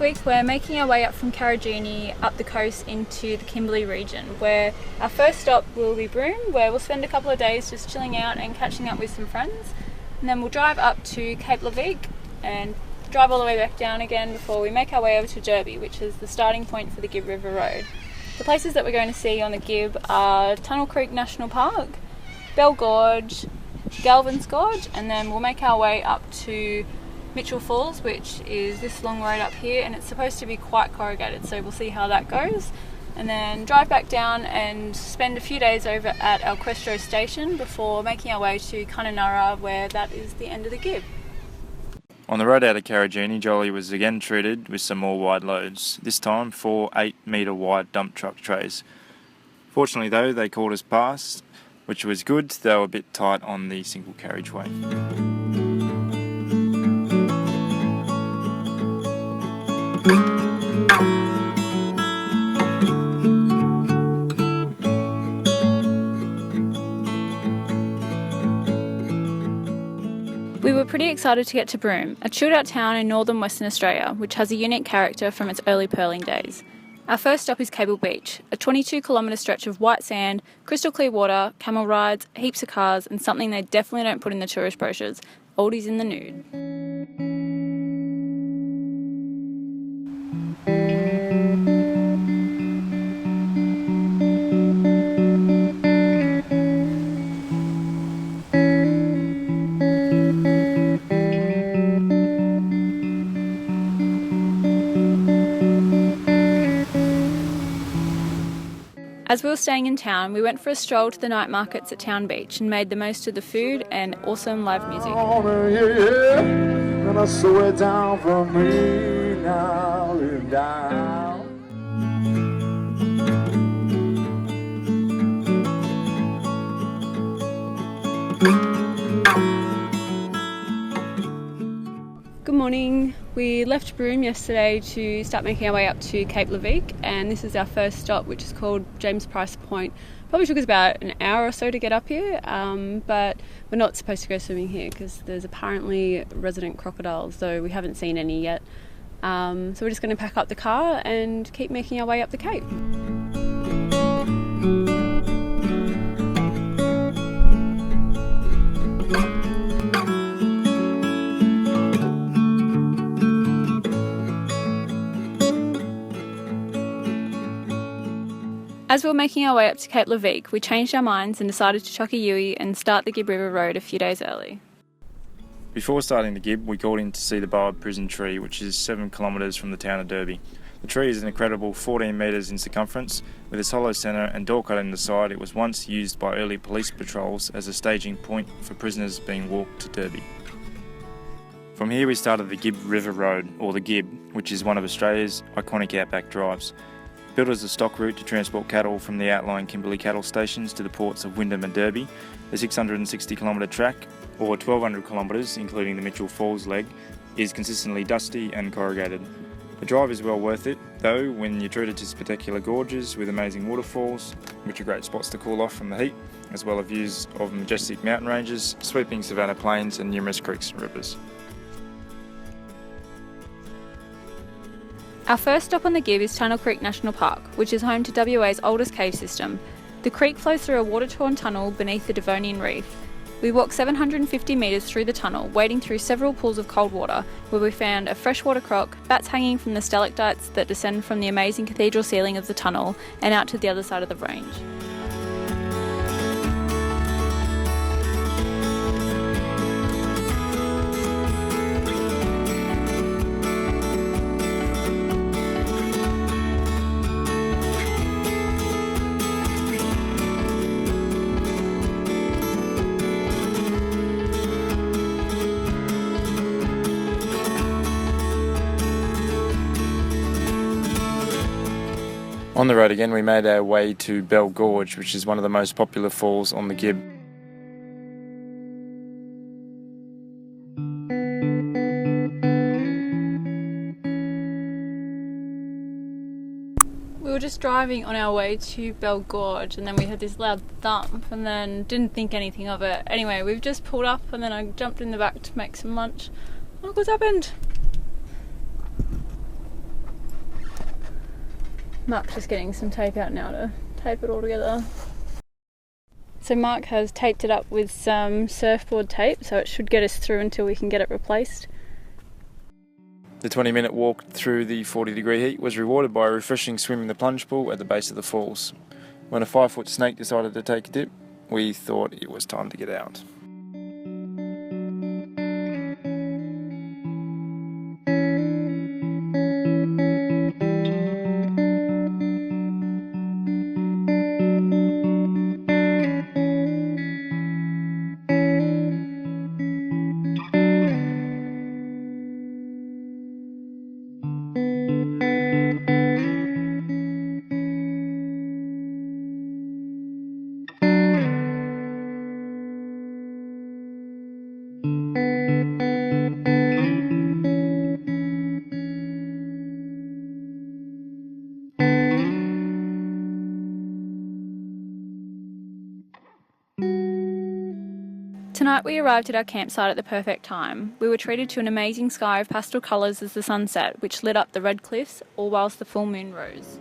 week we're making our way up from Karajini up the coast into the Kimberley region, where our first stop will be Broome, where we'll spend a couple of days just chilling out and catching up with some friends, and then we'll drive up to Cape Leveque and drive all the way back down again before we make our way over to Derby, which is the starting point for the Gibb River Road. The places that we're going to see on the Gibb are Tunnel Creek National Park, Bell Gorge, Galvin's Gorge, and then we'll make our way up to Mitchell Falls, which is this long road up here, and it's supposed to be quite corrugated, so we'll see how that goes, and then drive back down and spend a few days over at El Questro station before making our way to Kununurra, where that is the end of the Gibb. On the road out of Karajini, Jolie was again treated with some more wide loads, this time 4 8-metre wide dump truck trays. Fortunately though, they called us past, which was good. They were a bit tight on the single carriageway. We were pretty excited to get to Broome, a chilled out town in northern Western Australia, which has a unique character from its early pearling days. Our first stop is Cable Beach, a 22-kilometre stretch of white sand, crystal clear water, camel rides, heaps of cars, and something they definitely don't put in the tourist brochures: oldies in the nude. As we were staying in town, we went for a stroll to the night markets at Town Beach and made the most of the food and awesome live music. And I saw it down from me now and down. Good morning. We left Broome yesterday to start making our way up to Cape Leveque, and this is our first stop, which is called James Price Point. Probably took us about an hour or so to get up here, but we're not supposed to go swimming here because there's apparently resident crocodiles, though we haven't seen any yet. So we're just going to pack up the car and keep making our way up the Cape. As we were making our way up to Cape Leveque, we changed our minds and decided to chuck a Yui and start the Gibb River Road a few days early. Before starting the Gibb, we called in to see the Boa Prison Tree, which is 7 kilometres from the town of Derby. The tree is an incredible 14 metres in circumference. With its hollow centre and door cut in the side, it was once used by early police patrols as a staging point for prisoners being walked to Derby. From here we started the Gibb River Road, or the Gibb, which is one of Australia's iconic outback drives. Built as a stock route to transport cattle from the outlying Kimberley cattle stations to the ports of Wyndham and Derby, the 660-kilometre track, or 1,200 kilometres including the Mitchell Falls leg, is consistently dusty and corrugated. The drive is well worth it, though, when you're treated to spectacular gorges with amazing waterfalls, which are great spots to cool off from the heat, as well as views of majestic mountain ranges, sweeping savanna plains and numerous creeks and rivers. Our first stop on the Gibb is Tunnel Creek National Park, which is home to WA's oldest cave system. The creek flows through a water-torn tunnel beneath the Devonian Reef. We walked 750 metres through the tunnel, wading through several pools of cold water, where we found a freshwater croc, bats hanging from the stalactites that descend from the amazing cathedral ceiling of the tunnel and out to the other side of the range. On the road again, we made our way to Bell Gorge, which is one of the most popular falls on the Gibb. We were just driving on our way to Bell Gorge, and then we heard this loud thump and then didn't think anything of it. Anyway, we've just pulled up and then I jumped in the back to make some lunch. Look what's happened. Mark's just getting some tape out now to tape it all together. So Mark has taped it up with some surfboard tape, so it should get us through until we can get it replaced. The 20-minute walk through the 40-degree heat was rewarded by a refreshing swim in the plunge pool at the base of the falls. When a 5-foot snake decided to take a dip, we thought it was time to get out. Tonight we arrived at our campsite at the perfect time. We were treated to an amazing sky of pastel colours as the sun set, which lit up the red cliffs, all whilst the full moon rose.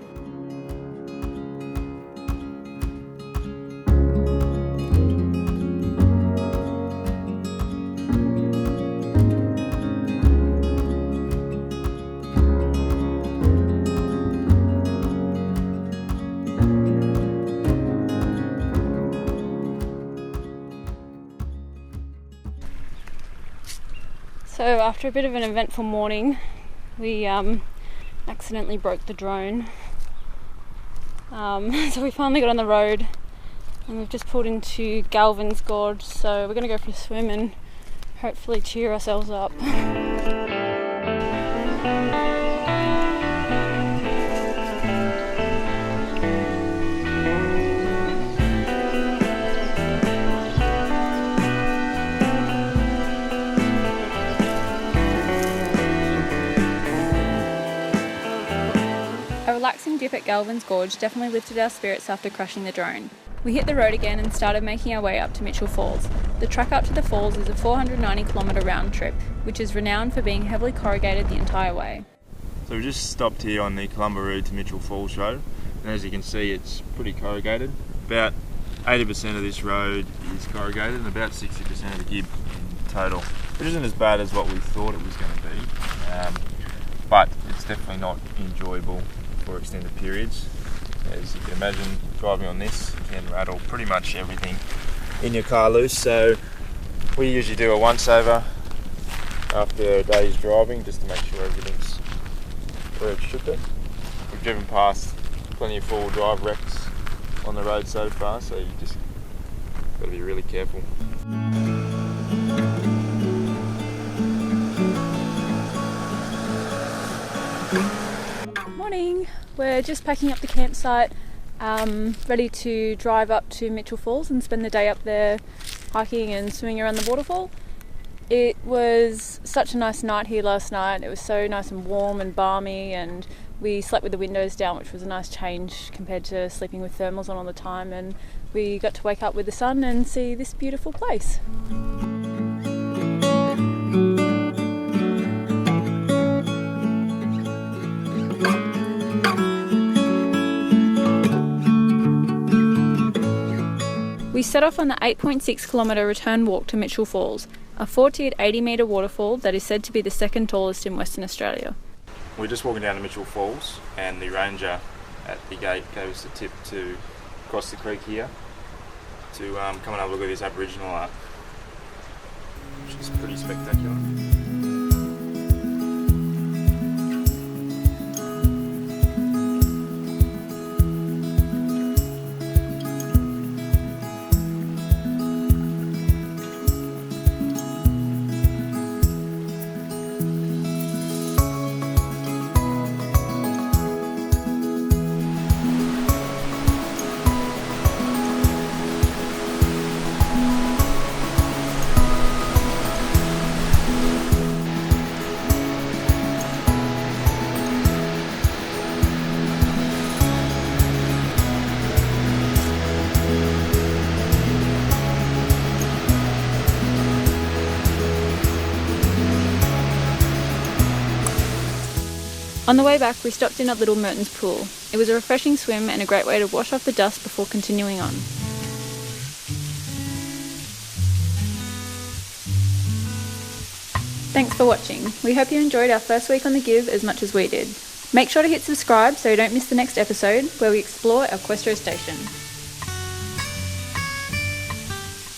So after a bit of an eventful morning, we accidentally broke the drone. So we finally got on the road and we've just pulled into Galvin's Gorge, so we're going to go for a swim and hopefully cheer ourselves up. A relaxing dip at Galvin's Gorge definitely lifted our spirits after crashing the drone. We hit the road again and started making our way up to Mitchell Falls. The track up to the falls is a 490-kilometre round trip, which is renowned for being heavily corrugated the entire way. So we just stopped here on the Columba Road to Mitchell Falls Road, and as you can see it's pretty corrugated. About 80% of this road is corrugated and about 60% of the Gibb in total, which isn't as bad as what we thought it was going to be, but it's definitely not enjoyable for extended periods. As you can imagine, driving on this can rattle pretty much everything in your car loose, so we usually do a once over after a day's driving just to make sure everything's where it should be. We've driven past plenty of four-wheel drive wrecks on the road so far, so you just got to be really careful. Morning! We're just packing up the campsite, ready to drive up to Mitchell Falls and spend the day up there hiking and swimming around the waterfall. It was such a nice night here last night. It was so nice and warm and balmy, and we slept with the windows down, which was a nice change compared to sleeping with thermals on all the time, and we got to wake up with the sun and see this beautiful place. We set off on the 8.6 kilometre return walk to Mitchell Falls, a 40 at 80 metre waterfall that is said to be the second tallest in Western Australia. We're just walking down to Mitchell Falls, and the ranger at the gate gave us a tip to cross the creek here to come and have a look at this Aboriginal art, which is pretty spectacular. On the way back, we stopped in at Little Merton's pool. It was a refreshing swim and a great way to wash off the dust before continuing on. Thanks for watching. We hope you enjoyed our first week on the Gibb as much as we did. Make sure to hit subscribe so you don't miss the next episode where we explore our Questro station.